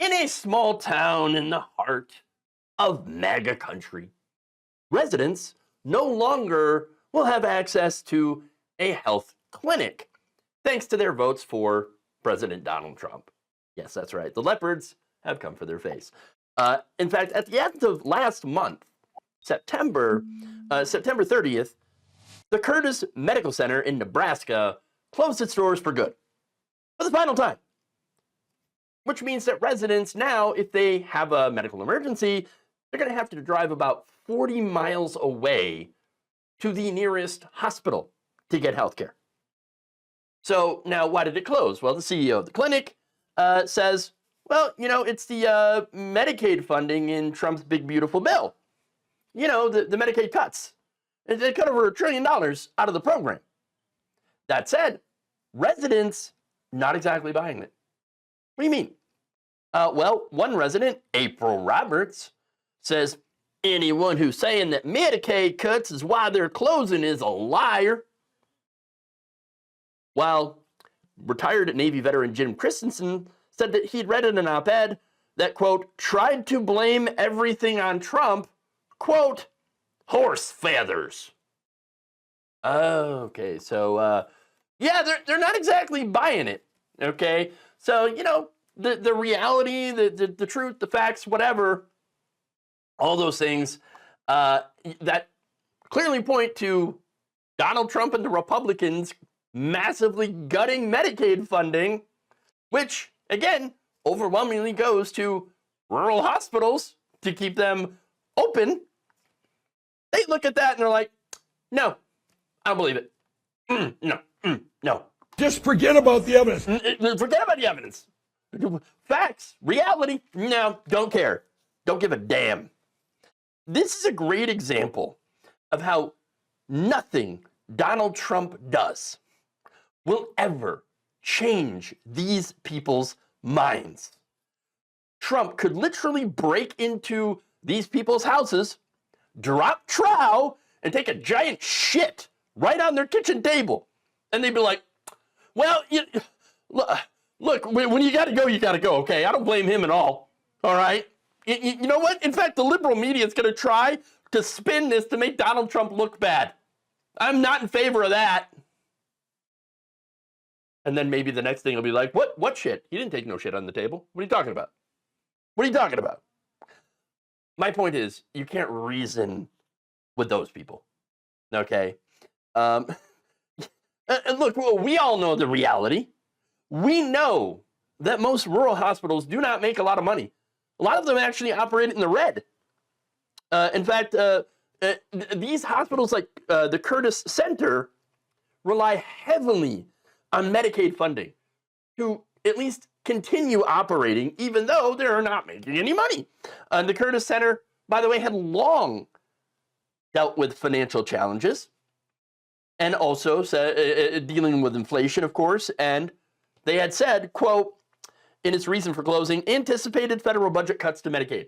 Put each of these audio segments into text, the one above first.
In a small town in the heart of MAGA country, residents no longer will have access to a health clinic thanks to their votes for President Donald Trump. Yes, that's right. The leopards have come for their face. In fact, at the end of last month, September 30th, the Curtis Medical Center in Nebraska closed its doors for good, for the final time. Which means that residents now, if they have a medical emergency, they're going to have to drive about 40 miles away to the nearest hospital to get health care. So now, why did it close? Well, the CEO of the clinic says, well, it's the Medicaid funding in Trump's big, beautiful bill. The Medicaid cuts. They cut over $1 trillion out of the program. That said, residents not exactly buying it. What do you mean? Well, one resident, April Roberts, says anyone who's saying that Medicaid cuts is why they're closing is a liar. While retired Navy veteran Jim Christensen said that he'd read in an op-ed that, quote, tried to blame everything on Trump, quote, horse feathers. Okay, so, yeah, they're not exactly buying it, okay? So, the reality, the truth, the facts, whatever, all those things that clearly point to Donald Trump and the Republicans massively gutting Medicaid funding, which, again, overwhelmingly goes to rural hospitals to keep them open. They look at that and they're like, no, I don't believe it. No. Just forget about the evidence. Forget about the evidence. Facts, reality, no, don't care. Don't give a damn. This is a great example of how nothing Donald Trump does will ever change these people's minds. Trump could literally break into these people's houses, drop trow, and take a giant shit right on their kitchen table. And they'd be like, well, look, when you gotta go, okay? I don't blame him at all right? You know what? In fact, the liberal media is gonna try to spin this to make Donald Trump look bad. I'm not in favor of that. And then maybe the next thing will be like, what shit? He didn't take no shit on the table. What are you talking about? What are you talking about? My point is, you can't reason with those people, okay? And look, we all know the reality. We know that most rural hospitals do not make a lot of money. A lot of them actually operate in the red. In fact, these hospitals like the Curtis Center rely heavily on Medicaid funding to at least continue operating, even though they're not making any money. The Curtis Center, by the way, had long dealt with financial challenges and also dealing with inflation, of course, and they had said, quote, in its reason for closing, anticipated federal budget cuts to Medicaid.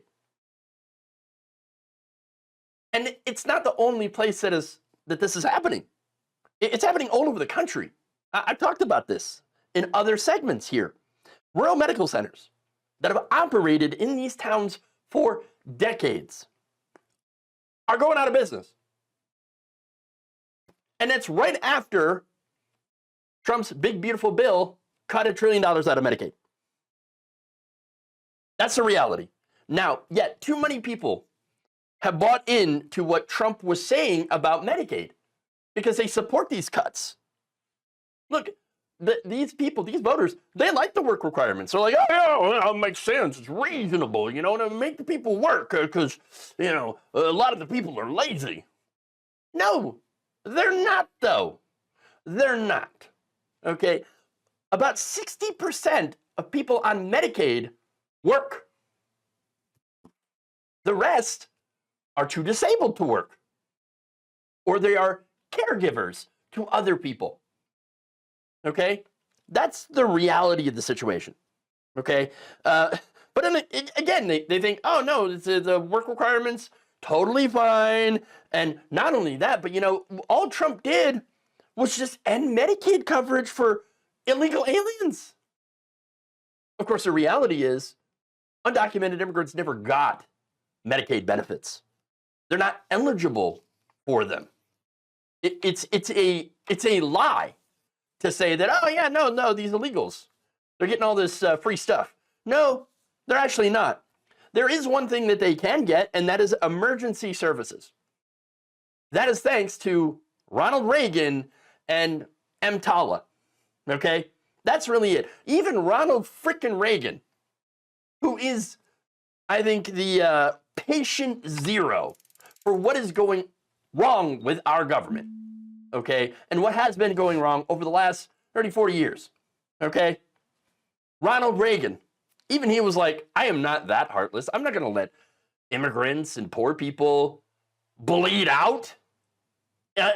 And it's not the only place that this is happening. It's happening all over the country. I've talked about this in other segments here. Rural medical centers that have operated in these towns for decades are going out of business. And that's right after Trump's big, beautiful bill cut $1 trillion out of Medicaid. That's the reality. Now, yet too many people have bought into what Trump was saying about Medicaid because they support these cuts. Look, these people, these voters, they like the work requirements. They're like, oh, yeah, well, it makes sense. It's reasonable, to make the people work because, a lot of the people are lazy. No, they're not, though. They're not. Okay? About 60% of people on Medicaid work. The rest are too disabled to work, or they are caregivers to other people. Okay? That's the reality of the situation. Okay? But then, again, they think, oh, no, the work requirements, totally fine. And not only that, but, all Trump did was just end Medicaid coverage for illegal aliens. Of course, the reality is Undocumented immigrants never got Medicaid benefits. They're not eligible for them. It's a lie to say that, oh yeah, no, these illegals, they're getting all this free stuff. No, they're actually not. There is one thing that they can get, and that is emergency services. That is thanks to Ronald Reagan and EMTALA. Okay, that's really it. Even Ronald frickin' Reagan, who is, I think, the patient zero for what is going wrong with our government, okay, and what has been going wrong over the last 30, 40 years, okay? Ronald Reagan, even he was like, I am not that heartless. I'm not going to let immigrants and poor people bleed out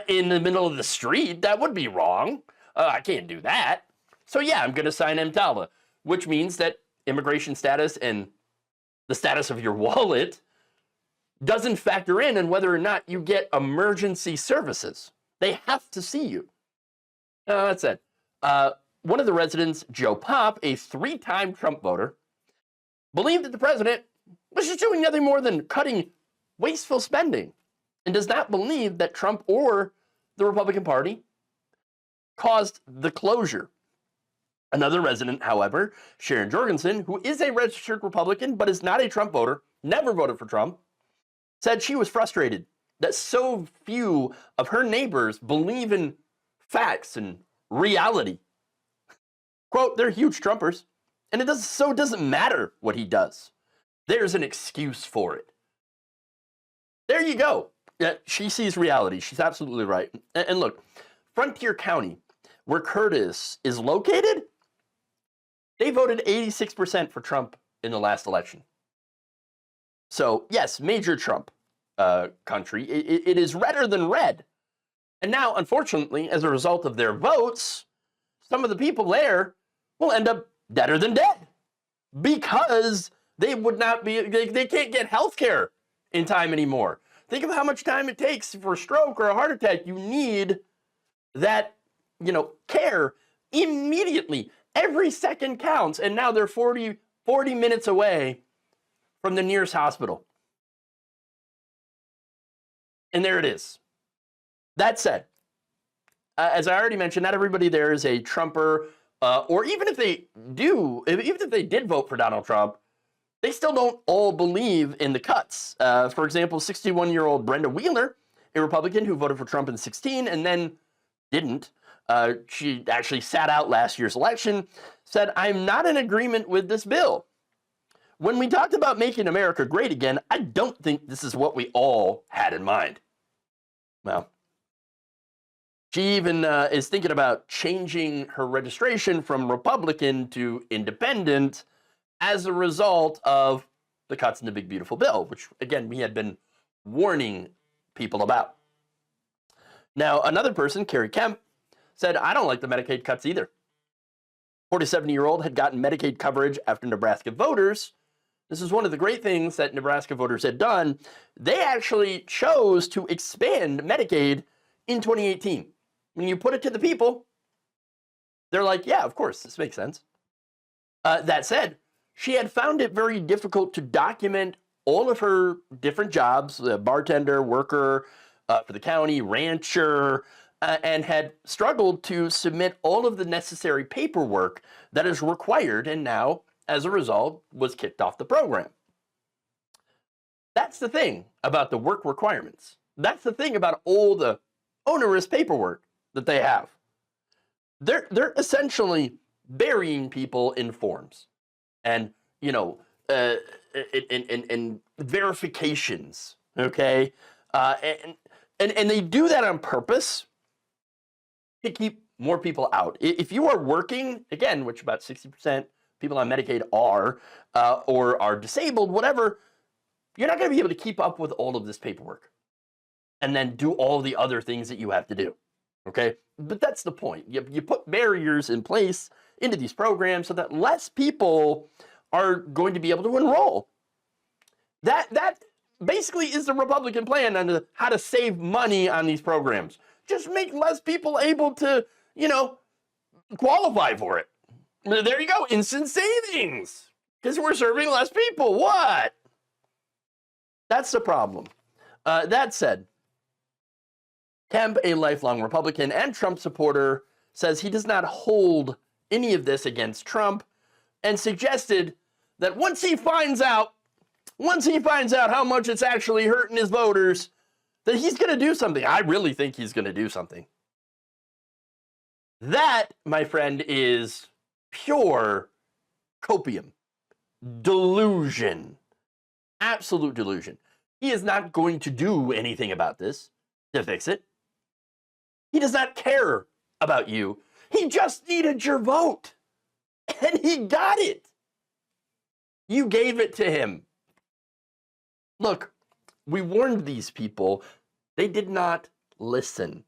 in the middle of the street. That would be wrong. I can't do that. So yeah, I'm going to sign EMTALA, which means that immigration status and the status of your wallet doesn't factor in whether or not you get emergency services. They have to see you. That's it. One of the residents, Joe Pop, a 3-time Trump voter, believed that the president was just doing nothing more than cutting wasteful spending and does not believe that Trump or the Republican Party caused the closure. Another resident, however, Sharon Jorgensen, who is a registered Republican but is not a Trump voter, never voted for Trump, said she was frustrated that so few of her neighbors believe in facts and reality. Quote, they're huge Trumpers, and it doesn't matter what he does. There's an excuse for it. There you go. Yeah, she sees reality. She's absolutely right. And look, Frontier County, where Curtis is located, they voted 86% for Trump in the last election. So yes, major Trump country. It is redder than red. And now, unfortunately, as a result of their votes, some of the people there will end up deader than dead because they would not be, they can't get health care in time anymore. Think of how much time it takes for a stroke or a heart attack. You need that, care immediately. Every second counts. And now they're 40 minutes away from the nearest hospital. And there it is. That said, as I already mentioned, not everybody there is a Trumper, or even if they did vote for Donald Trump, they still don't all believe in the cuts. For example, 61-year-old Brenda Wheeler, a Republican who voted for Trump in 2016 and then didn't. She actually sat out last year's election, said, I'm not in agreement with this bill. When we talked about making America great again, I don't think this is what we all had in mind. Well, she even is thinking about changing her registration from Republican to Independent as a result of the cuts in the big beautiful bill, which, again, we had been warning people about. Now, another person, Carrie Kemp, said, I don't like the Medicaid cuts either. 47-year-old had gotten Medicaid coverage after Nebraska voters. This is one of the great things that Nebraska voters had done. They actually chose to expand Medicaid in 2018. When you put it to the people, they're like, yeah, of course, this makes sense. That said, she had found it very difficult to document all of her different jobs, bartender, worker for the county, rancher, and had struggled to submit all of the necessary paperwork that is required, and now, as a result, was kicked off the program. That's the thing about the work requirements. That's the thing about all the onerous paperwork that they have. They're essentially burying people in forms and, and verifications, okay? And they do that on purpose to keep more people out. If you are working, again, which about 60% people on Medicaid are, or are disabled, whatever, you're not going to be able to keep up with all of this paperwork and then do all the other things that you have to do, okay? But that's the point. You put barriers in place into these programs so that less people are going to be able to enroll. That basically is the Republican plan on how to save money on these programs. Just make less people able to, qualify for it. There you go, instant savings. Because we're serving less people. What? That's the problem. That said, Kemp, a lifelong Republican and Trump supporter, says he does not hold any of this against Trump and suggested that once he finds out how much it's actually hurting his voters, that he's going to do something. I really think he's going to do something. That, my friend, is pure copium. Delusion. Absolute delusion. He is not going to do anything about this to fix it. He does not care about you. He just needed your vote. And he got it. You gave it to him. Look, we warned these people. They did not listen.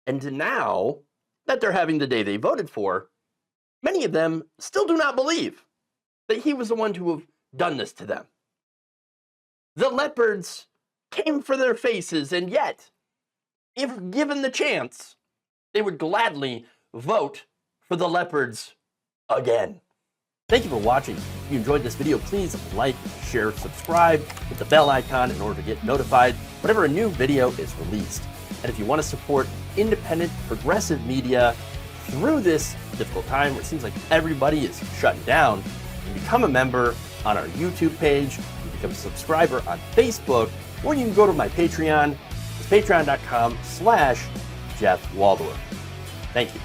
And now that they're having the day they voted for, many of them still do not believe that he was the one to have done this to them. The leopards came for their faces, and yet, if given the chance, they would gladly vote for the leopards again. Thank you for watching. If you enjoyed this video, please like, share, subscribe, hit the bell icon in order to get notified whenever a new video is released. And if you want to support independent, progressive media through this difficult time where it seems like everybody is shutting down, you can become a member on our YouTube page, you can become a subscriber on Facebook, or you can go to my Patreon. It's patreon.com/Jeff Waldorf. Thank you.